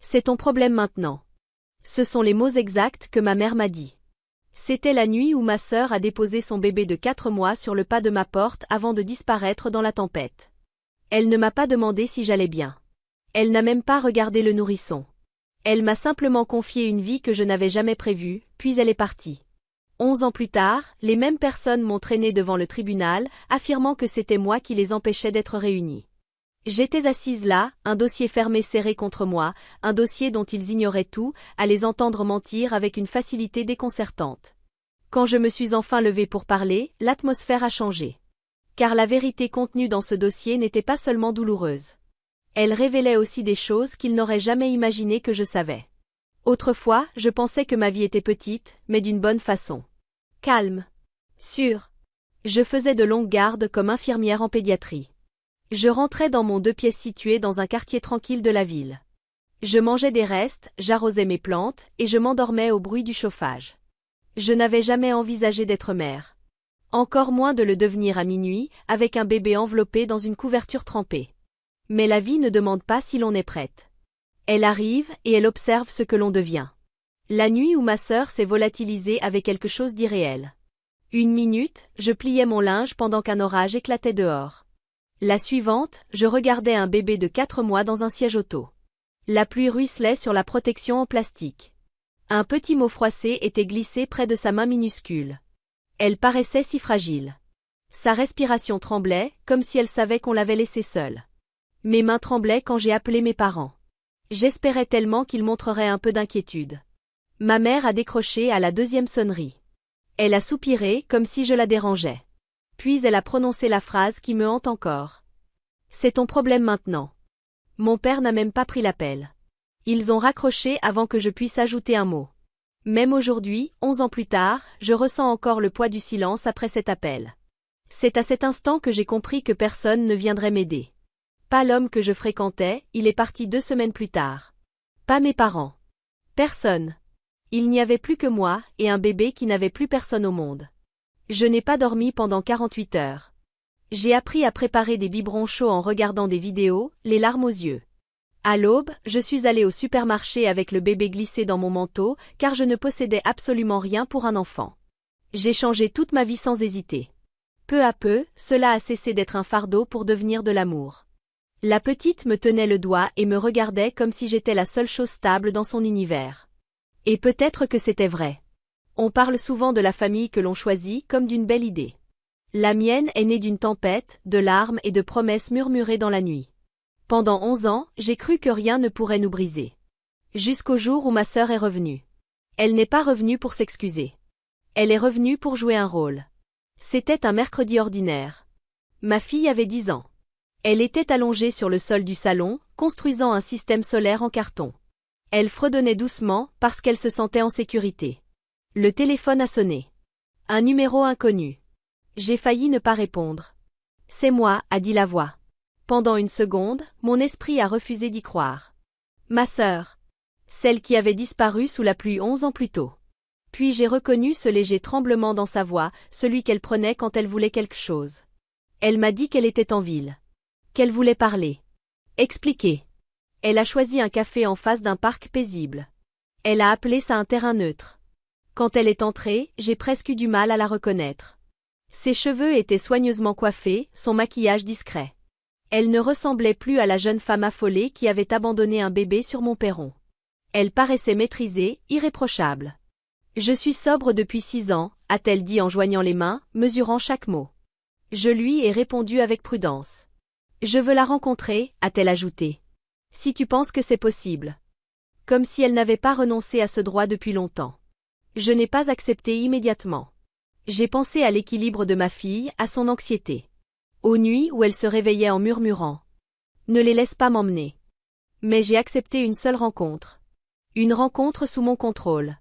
C'est ton problème maintenant. Ce sont les mots exacts que ma mère m'a dit. C'était la nuit où ma sœur a déposé son bébé de 4 mois sur le pas de ma porte avant de disparaître dans la tempête. Elle ne m'a pas demandé si j'allais bien. Elle n'a même pas regardé le nourrisson. Elle m'a simplement confié une vie que je n'avais jamais prévue, puis elle est partie. 11 ans plus tard, les mêmes personnes m'ont traîné devant le tribunal, affirmant que c'était moi qui les empêchais d'être réunis. J'étais assise là, un dossier fermé serré contre moi, un dossier dont ils ignoraient tout, à les entendre mentir avec une facilité déconcertante. Quand je me suis enfin levée pour parler, l'atmosphère a changé. Car la vérité contenue dans ce dossier n'était pas seulement douloureuse. Elle révélait aussi des choses qu'ils n'auraient jamais imaginé que je savais. Autrefois, je pensais que ma vie était petite, mais d'une bonne façon. Calme. Sûre. Je faisais de longues gardes comme infirmière en pédiatrie. Je rentrais dans mon 2 pièces situé dans un quartier tranquille de la ville. Je mangeais des restes, j'arrosais mes plantes, et je m'endormais au bruit du chauffage. Je n'avais jamais envisagé d'être mère. Encore moins de le devenir à minuit, avec un bébé enveloppé dans une couverture trempée. Mais la vie ne demande pas si l'on est prête. Elle arrive et elle observe ce que l'on devient. La nuit où ma sœur s'est volatilisée avait quelque chose d'irréel. Une minute, je pliais mon linge pendant qu'un orage éclatait dehors. La suivante, je regardais un bébé de 4 mois dans un siège auto. La pluie ruisselait sur la protection en plastique. Un petit mot froissé était glissé près de sa main minuscule. Elle paraissait si fragile. Sa respiration tremblait, comme si elle savait qu'on l'avait laissée seule. Mes mains tremblaient quand j'ai appelé mes parents. J'espérais tellement qu'ils montreraient un peu d'inquiétude. Ma mère a décroché à la 2e sonnerie. Elle a soupiré comme si je la dérangeais. Puis elle a prononcé la phrase qui me hante encore. C'est ton problème maintenant. Mon père n'a même pas pris l'appel. Ils ont raccroché avant que je puisse ajouter un mot. Même aujourd'hui, 11 ans plus tard, je ressens encore le poids du silence après cet appel. C'est à cet instant que j'ai compris que personne ne viendrait m'aider. Pas l'homme que je fréquentais, il est parti 2 semaines plus tard. Pas mes parents. Personne. Il n'y avait plus que moi, et un bébé qui n'avait plus personne au monde. Je n'ai pas dormi pendant 48 heures. J'ai appris à préparer des biberons chauds en regardant des vidéos, les larmes aux yeux. À l'aube, je suis allée au supermarché avec le bébé glissé dans mon manteau, car je ne possédais absolument rien pour un enfant. J'ai changé toute ma vie sans hésiter. Peu à peu, cela a cessé d'être un fardeau pour devenir de l'amour. La petite me tenait le doigt et me regardait comme si j'étais la seule chose stable dans son univers. Et peut-être que c'était vrai. On parle souvent de la famille que l'on choisit comme d'une belle idée. La mienne est née d'une tempête, de larmes et de promesses murmurées dans la nuit. Pendant 11 ans, j'ai cru que rien ne pourrait nous briser. Jusqu'au jour où ma sœur est revenue. Elle n'est pas revenue pour s'excuser. Elle est revenue pour jouer un rôle. C'était un mercredi ordinaire. Ma fille avait 10 ans. Elle était allongée sur le sol du salon, construisant un système solaire en carton. Elle fredonnait doucement parce qu'elle se sentait en sécurité. Le téléphone a sonné. Un numéro inconnu. J'ai failli ne pas répondre. C'est moi, a dit la voix. Pendant une seconde, mon esprit a refusé d'y croire. Ma sœur. Celle qui avait disparu sous la pluie 11 ans plus tôt. Puis j'ai reconnu ce léger tremblement dans sa voix, celui qu'elle prenait quand elle voulait quelque chose. Elle m'a dit qu'elle était en ville. Qu'elle voulait parler. Expliquer. Elle a choisi un café en face d'un parc paisible. Elle a appelé ça un terrain neutre. Quand elle est entrée, j'ai presque eu du mal à la reconnaître. Ses cheveux étaient soigneusement coiffés, son maquillage discret. Elle ne ressemblait plus à la jeune femme affolée qui avait abandonné un bébé sur mon perron. Elle paraissait maîtrisée, irréprochable. Je suis sobre depuis 6 ans, a-t-elle dit en joignant les mains, mesurant chaque mot. Je lui ai répondu avec prudence. Je veux la rencontrer, a-t-elle ajouté. Si tu penses que c'est possible. Comme si elle n'avait pas renoncé à ce droit depuis longtemps. Je n'ai pas accepté immédiatement. J'ai pensé à l'équilibre de ma fille, à son anxiété. Aux nuits où elle se réveillait en murmurant. Ne les laisse pas m'emmener. Mais j'ai accepté une seule rencontre. Une rencontre sous mon contrôle.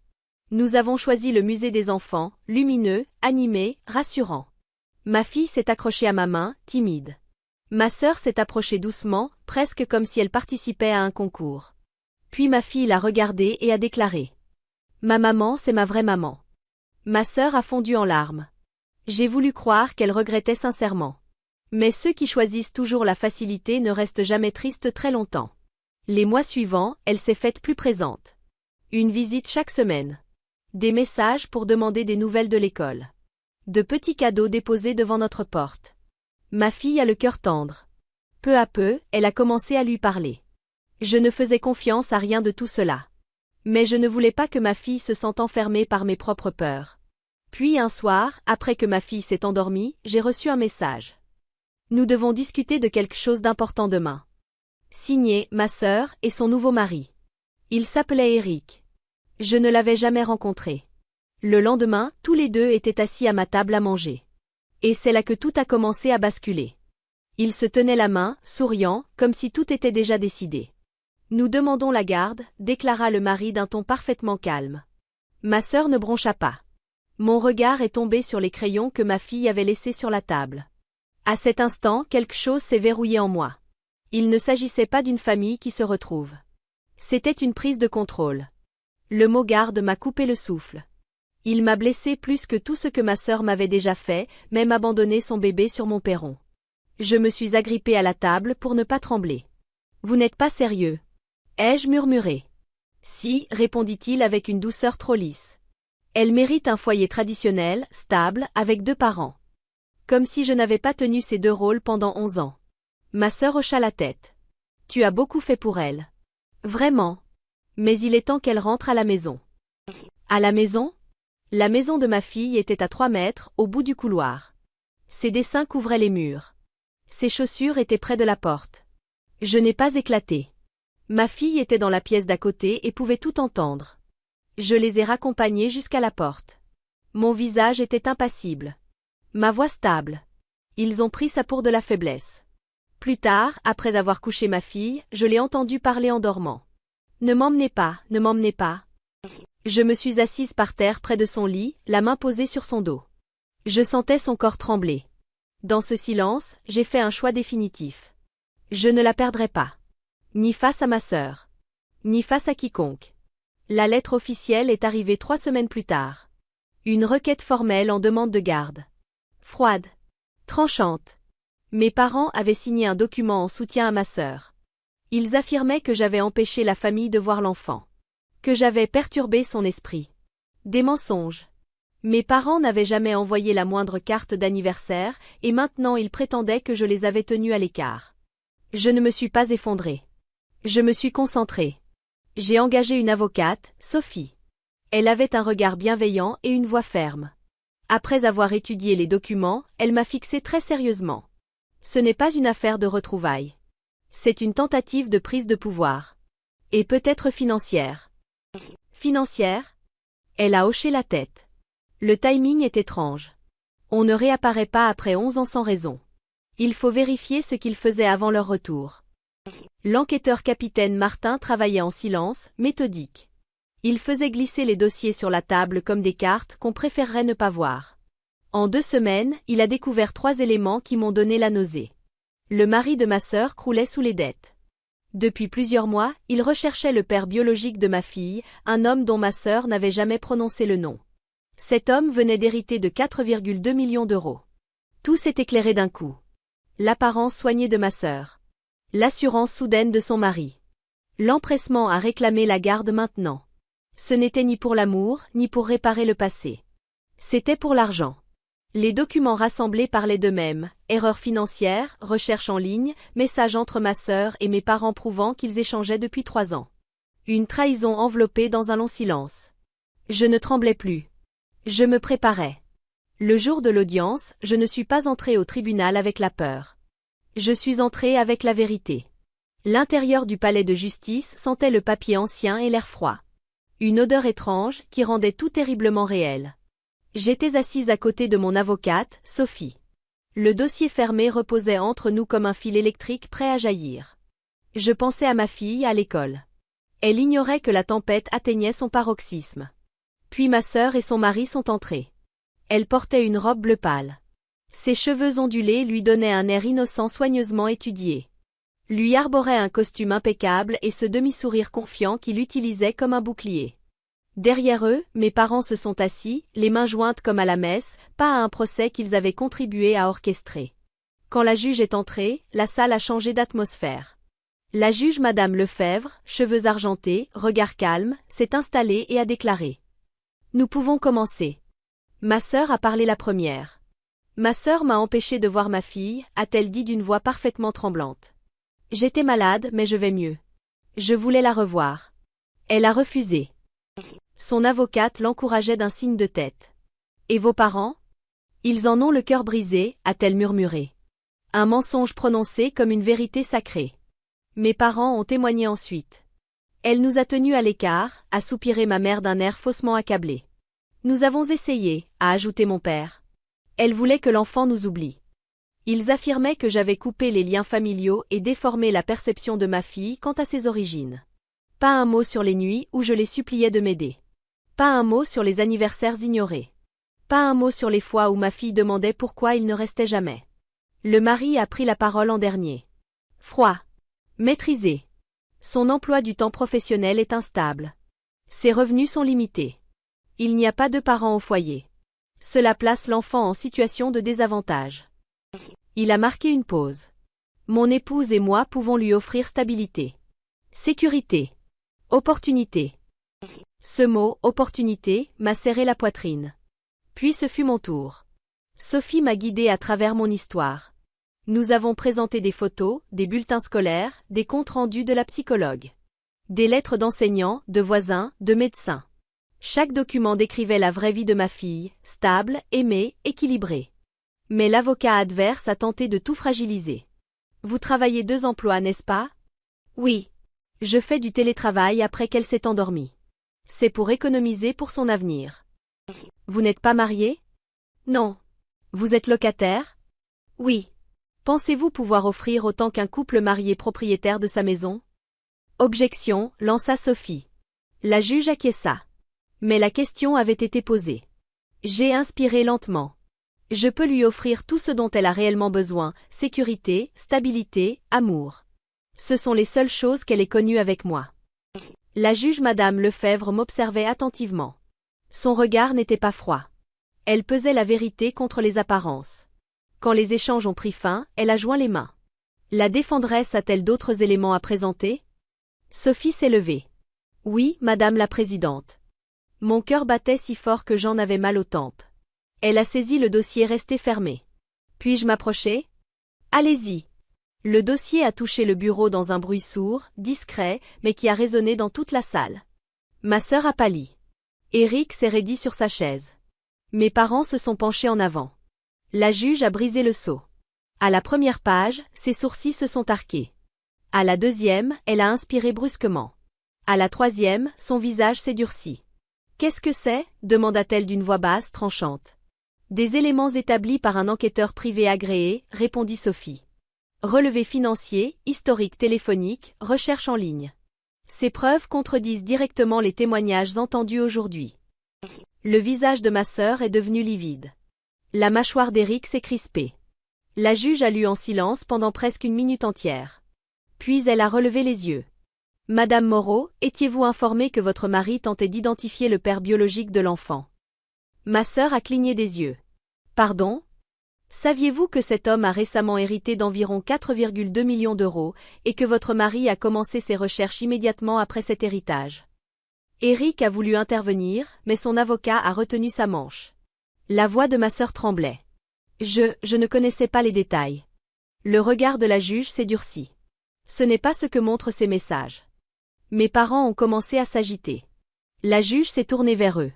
Nous avons choisi le musée des enfants, lumineux, animé, rassurant. Ma fille s'est accrochée à ma main, timide. Ma sœur s'est approchée doucement, presque comme si elle participait à un concours. Puis ma fille l'a regardée et a déclaré. Ma maman, c'est ma vraie maman. Ma sœur a fondu en larmes. J'ai voulu croire qu'elle regrettait sincèrement. Mais ceux qui choisissent toujours la facilité ne restent jamais tristes très longtemps. Les mois suivants, elle s'est faite plus présente. Une visite chaque semaine. Des messages pour demander des nouvelles de l'école. De petits cadeaux déposés devant notre porte. Ma fille a le cœur tendre. Peu à peu, elle a commencé à lui parler. Je ne faisais confiance à rien de tout cela. Mais je ne voulais pas que ma fille se sente enfermée par mes propres peurs. Puis un soir, après que ma fille s'est endormie, j'ai reçu un message. Nous devons discuter de quelque chose d'important demain. Signé, ma sœur et son nouveau mari. Il s'appelait Eric. Je ne l'avais jamais rencontré. Le lendemain, tous les deux étaient assis à ma table à manger. Et c'est là que tout a commencé à basculer. Ils se tenaient la main, souriant, comme si tout était déjà décidé. Nous demandons la garde, déclara le mari d'un ton parfaitement calme. Ma sœur ne broncha pas. Mon regard est tombé sur les crayons que ma fille avait laissés sur la table. À cet instant, quelque chose s'est verrouillé en moi. Il ne s'agissait pas d'une famille qui se retrouve. C'était une prise de contrôle. Le mot garde m'a coupé le souffle. Il m'a blessé plus que tout ce que ma sœur m'avait déjà fait, même abandonner son bébé sur mon perron. Je me suis agrippée à la table pour ne pas trembler. Vous n'êtes pas sérieux? Ai-je murmuré? Si, répondit-il avec une douceur trop lisse. Elle mérite un foyer traditionnel, stable, avec 2 parents. Comme si je n'avais pas tenu ces 2 rôles pendant 11 ans. Ma sœur hocha la tête. Tu as beaucoup fait pour elle. Vraiment. Mais il est temps qu'elle rentre à la maison. À la maison? La maison de ma fille était à 3 mètres, au bout du couloir. Ses dessins couvraient les murs. Ses chaussures étaient près de la porte. Je n'ai pas éclaté. Ma fille était dans la pièce d'à côté et pouvait tout entendre. Je les ai raccompagnés jusqu'à la porte. Mon visage était impassible. Ma voix stable. Ils ont pris ça pour de la faiblesse. Plus tard, après avoir couché ma fille, je l'ai entendu parler en dormant. Ne m'emmenez pas, ne m'emmenez pas. Je me suis assise par terre près de son lit, la main posée sur son dos. Je sentais son corps trembler. Dans ce silence, j'ai fait un choix définitif. Je ne la perdrai pas. Ni face à ma sœur. Ni face à quiconque. La lettre officielle est arrivée 3 semaines plus tard. Une requête formelle en demande de garde. Froide. Tranchante. Mes parents avaient signé un document en soutien à ma sœur. Ils affirmaient que j'avais empêché la famille de voir l'enfant. Que j'avais perturbé son esprit. Des mensonges. Mes parents n'avaient jamais envoyé la moindre carte d'anniversaire, et maintenant ils prétendaient que je les avais tenus à l'écart. Je ne me suis pas effondrée. Je me suis concentrée. J'ai engagé une avocate, Sophie. Elle avait un regard bienveillant et une voix ferme. Après avoir étudié les documents, elle m'a fixé très sérieusement. Ce n'est pas une affaire de retrouvailles. C'est une tentative de prise de pouvoir. Et peut-être financière. Financière? Elle a hoché la tête. Le timing est étrange. On ne réapparaît pas après 11 ans sans raison. Il faut vérifier ce qu'ils faisaient avant leur retour. L'enquêteur capitaine Martin travaillait en silence, méthodique. Il faisait glisser les dossiers sur la table comme des cartes qu'on préférerait ne pas voir. En 2 semaines, il a découvert 3 éléments qui m'ont donné la nausée. Le mari de ma sœur croulait sous les dettes. Depuis plusieurs mois, il recherchait le père biologique de ma fille, un homme dont ma sœur n'avait jamais prononcé le nom. Cet homme venait d'hériter de 4,2 millions d'euros. Tout s'est éclairé d'un coup. L'apparence soignée de ma sœur. L'assurance soudaine de son mari. L'empressement à réclamer la garde maintenant. Ce n'était ni pour l'amour, ni pour réparer le passé. C'était pour l'argent. Les documents rassemblés parlaient d'eux-mêmes, erreurs financières, recherches en ligne, messages entre ma sœur et mes parents prouvant qu'ils échangeaient depuis 3 ans. Une trahison enveloppée dans un long silence. Je ne tremblais plus. Je me préparais. Le jour de l'audience, je ne suis pas entrée au tribunal avec la peur. Je suis entrée avec la vérité. L'intérieur du palais de justice sentait le papier ancien et l'air froid. Une odeur étrange qui rendait tout terriblement réel. J'étais assise à côté de mon avocate, Sophie. Le dossier fermé reposait entre nous comme un fil électrique prêt à jaillir. Je pensais à ma fille à l'école. Elle ignorait que la tempête atteignait son paroxysme. Puis ma sœur et son mari sont entrés. Elle portait une robe bleu pâle. Ses cheveux ondulés lui donnaient un air innocent soigneusement étudié. Lui arborait un costume impeccable et ce demi-sourire confiant qu'il utilisait comme un bouclier. Derrière eux, mes parents se sont assis, les mains jointes comme à la messe, pas à un procès qu'ils avaient contribué à orchestrer. Quand la juge est entrée, la salle a changé d'atmosphère. La juge Madame Lefebvre, cheveux argentés, regard calme, s'est installée et a déclaré. Nous pouvons commencer. Ma sœur a parlé la première. Ma sœur m'a empêché de voir ma fille, a-t-elle dit d'une voix parfaitement tremblante. J'étais malade mais je vais mieux. Je voulais la revoir. Elle a refusé. Son avocate l'encourageait d'un signe de tête. Et vos parents? Ils en ont le cœur brisé, a-t-elle murmuré. Un mensonge prononcé comme une vérité sacrée. Mes parents ont témoigné ensuite. Elle nous a tenus à l'écart, a soupiré ma mère d'un air faussement accablé. Nous avons essayé, a ajouté mon père. Elle voulait que l'enfant nous oublie. Ils affirmaient que j'avais coupé les liens familiaux et déformé la perception de ma fille quant à ses origines. Pas un mot sur les nuits où je les suppliais de m'aider. Pas un mot sur les anniversaires ignorés. Pas un mot sur les fois où ma fille demandait pourquoi il ne restait jamais. Le mari a pris la parole en dernier. Froid. Maîtrisé. Son emploi du temps professionnel est instable. Ses revenus sont limités. Il n'y a pas de parents au foyer. Cela place l'enfant en situation de désavantage. Il a marqué une pause. Mon épouse et moi pouvons lui offrir stabilité. Sécurité. Opportunité. Ce mot, opportunité, m'a serré la poitrine. Puis ce fut mon tour. Sophie m'a guidée à travers mon histoire. Nous avons présenté des photos, des bulletins scolaires, des comptes rendus de la psychologue. Des lettres d'enseignants, de voisins, de médecins. Chaque document décrivait la vraie vie de ma fille, stable, aimée, équilibrée. Mais l'avocat adverse a tenté de tout fragiliser. Vous travaillez 2 emplois, n'est-ce pas? Oui. Je fais du télétravail après qu'elle s'est endormie. C'est pour économiser pour son avenir. Vous n'êtes pas marié? Non. Vous êtes locataire? Oui. Pensez-vous pouvoir offrir autant qu'un couple marié propriétaire de sa maison? Objection, lança Sophie. La juge acquiesça. Mais la question avait été posée. J'ai inspiré lentement. Je peux lui offrir tout ce dont elle a réellement besoin, sécurité, stabilité, amour. Ce sont les seules choses qu'elle ait connues avec moi. La juge Madame Lefebvre m'observait attentivement. Son regard n'était pas froid. Elle pesait la vérité contre les apparences. Quand les échanges ont pris fin, elle a joint les mains. La défendresse a-t-elle d'autres éléments à présenter? Sophie s'est levée. Oui, Madame la Présidente. Mon cœur battait si fort que j'en avais mal aux tempes. Elle a saisi le dossier resté fermé. Puis-je m'approcher? Allez-y. Le dossier a touché le bureau dans un bruit sourd, discret, mais qui a résonné dans toute la salle. Ma sœur a pâli. Éric s'est raidi sur sa chaise. Mes parents se sont penchés en avant. La juge a brisé le sceau. À la première page, ses sourcils se sont arqués. À la deuxième, elle a inspiré brusquement. À la troisième, son visage s'est durci. Qu'est-ce que c'est? Demanda-t-elle d'une voix basse, tranchante. Des éléments établis par un enquêteur privé agréé, répondit Sophie. Relevés financiers, historique téléphonique, recherche en ligne. Ces preuves contredisent directement les témoignages entendus aujourd'hui. Le visage de ma sœur est devenu livide. La mâchoire d'Éric s'est crispée. La juge a lu en silence pendant presque 1 minute entière. Puis elle a relevé les yeux. Madame Moreau, étiez-vous informée que votre mari tentait d'identifier le père biologique de l'enfant? Ma sœur a cligné des yeux. Pardon? Saviez-vous que cet homme a récemment hérité d'environ 4,2 millions d'euros et que votre mari a commencé ses recherches immédiatement après cet héritage? Éric a voulu intervenir, mais son avocat a retenu sa manche. La voix de ma sœur tremblait. Je ne connaissais pas les détails. Le regard de la juge s'est durci. Ce n'est pas ce que montrent ces messages. Mes parents ont commencé à s'agiter. La juge s'est tournée vers eux.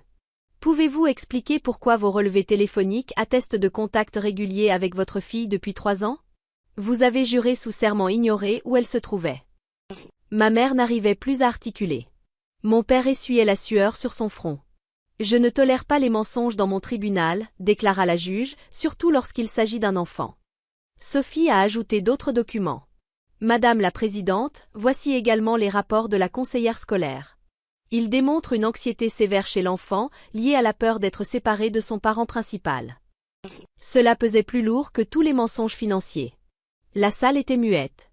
Pouvez-vous expliquer pourquoi vos relevés téléphoniques attestent de contacts réguliers avec votre fille depuis 3 ans? Vous avez juré sous serment ignorer où elle se trouvait. Ma mère n'arrivait plus à articuler. Mon père essuyait la sueur sur son front. Je ne tolère pas les mensonges dans mon tribunal, déclara la juge, surtout lorsqu'il s'agit d'un enfant. Sophie a ajouté d'autres documents. Madame la Présidente, voici également les rapports de la conseillère scolaire. Ils démontrent une anxiété sévère chez l'enfant, liée à la peur d'être séparé de son parent principal. Cela pesait plus lourd que tous les mensonges financiers. La salle était muette.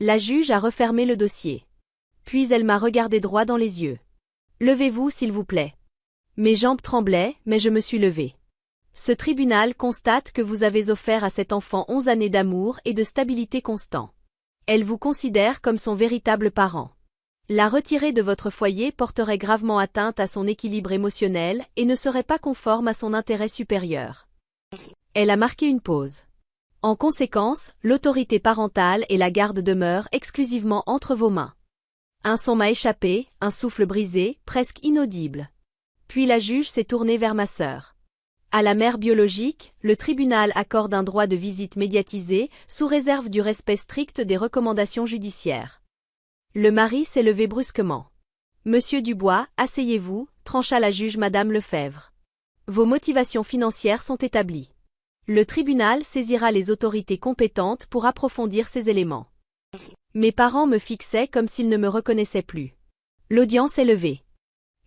La juge a refermé le dossier. Puis elle m'a regardé droit dans les yeux. Levez-vous s'il vous plaît. Mes jambes tremblaient, mais je me suis levée. Ce tribunal constate que vous avez offert à cet enfant 11 années d'amour et de stabilité constant. Elle vous considère comme son véritable parent. La retirer de votre foyer porterait gravement atteinte à son équilibre émotionnel et ne serait pas conforme à son intérêt supérieur. Elle a marqué une pause. En conséquence, l'autorité parentale et la garde demeurent exclusivement entre vos mains. Un son m'a échappé, un souffle brisé, presque inaudible. Puis la juge s'est tournée vers ma sœur. À la mère biologique, le tribunal accorde un droit de visite médiatisé, sous réserve du respect strict des recommandations judiciaires. Le mari s'est levé brusquement. Monsieur Dubois, asseyez-vous, trancha la juge Madame Lefebvre. Vos motivations financières sont établies. Le tribunal saisira les autorités compétentes pour approfondir ces éléments. Mes parents me fixaient comme s'ils ne me reconnaissaient plus. L'audience est levée.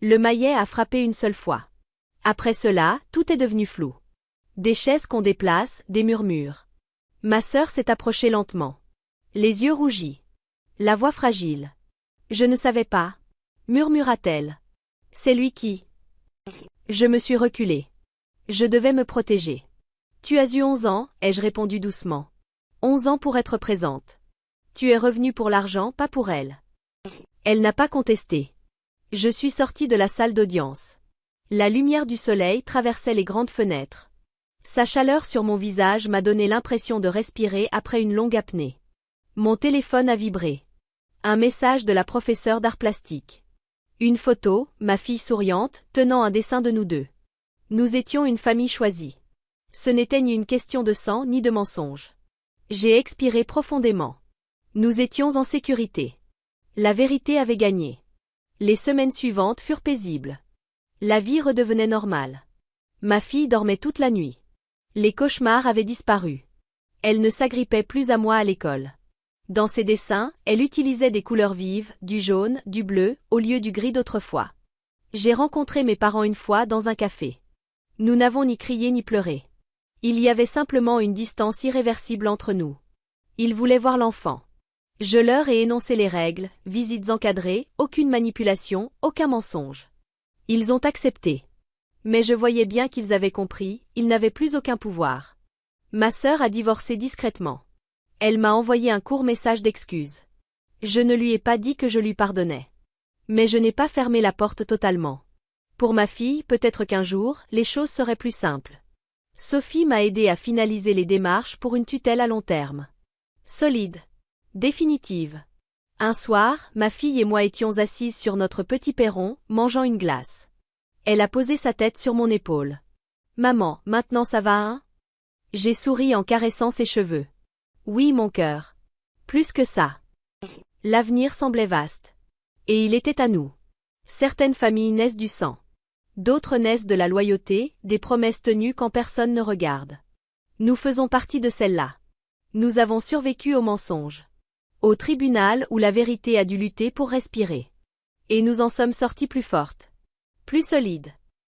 Le maillet a frappé une seule fois. Après cela, tout est devenu flou. Des chaises qu'on déplace, des murmures. Ma sœur s'est approchée lentement. Les yeux rougis. La voix fragile. Je ne savais pas, murmura-t-elle. C'est lui qui. Je me suis reculée. Je devais me protéger. Tu as eu 11 ans, ai-je répondu doucement. 11 ans pour être présente. Tu es revenue pour l'argent, pas pour elle. Elle n'a pas contesté. Je suis sortie de la salle d'audience. La lumière du soleil traversait les grandes fenêtres. Sa chaleur sur mon visage m'a donné l'impression de respirer après une longue apnée. Mon téléphone a vibré. Un message de la professeure d'art plastique. Une photo, ma fille souriante, tenant un dessin de nous deux. Nous étions une famille choisie. Ce n'était ni une question de sang ni de mensonge. J'ai expiré profondément. Nous étions en sécurité. La vérité avait gagné. Les semaines suivantes furent paisibles. La vie redevenait normale. Ma fille dormait toute la nuit. Les cauchemars avaient disparu. Elle ne s'agrippait plus à moi à l'école. Dans ses dessins, elle utilisait des couleurs vives, du jaune, du bleu, au lieu du gris d'autrefois. J'ai rencontré mes parents une fois dans un café. Nous n'avons ni crié ni pleuré. Il y avait simplement une distance irréversible entre nous. Ils voulaient voir l'enfant. Je leur ai énoncé les règles, visites encadrées, aucune manipulation, aucun mensonge. Ils ont accepté. Mais je voyais bien qu'ils avaient compris, ils n'avaient plus aucun pouvoir. Ma sœur a divorcé discrètement. Elle m'a envoyé un court message d'excuse. Je ne lui ai pas dit que je lui pardonnais. Mais je n'ai pas fermé la porte totalement. Pour ma fille, peut-être qu'un jour, les choses seraient plus simples. Sophie m'a aidé à finaliser les démarches pour une tutelle à long terme. Solide. Définitive. Un soir, ma fille et moi étions assises sur notre petit perron, mangeant une glace. Elle a posé sa tête sur mon épaule. Maman, maintenant ça va, hein? J'ai souri en caressant ses cheveux. Oui, mon cœur. Plus que ça. L'avenir semblait vaste. Et il était à nous. Certaines familles naissent du sang. D'autres naissent de la loyauté, des promesses tenues quand personne ne regarde. Nous faisons partie de celle-là. Nous avons survécu au mensonge. Au tribunal où la vérité a dû lutter pour respirer. Et nous en sommes sortis plus fortes. Plus solides.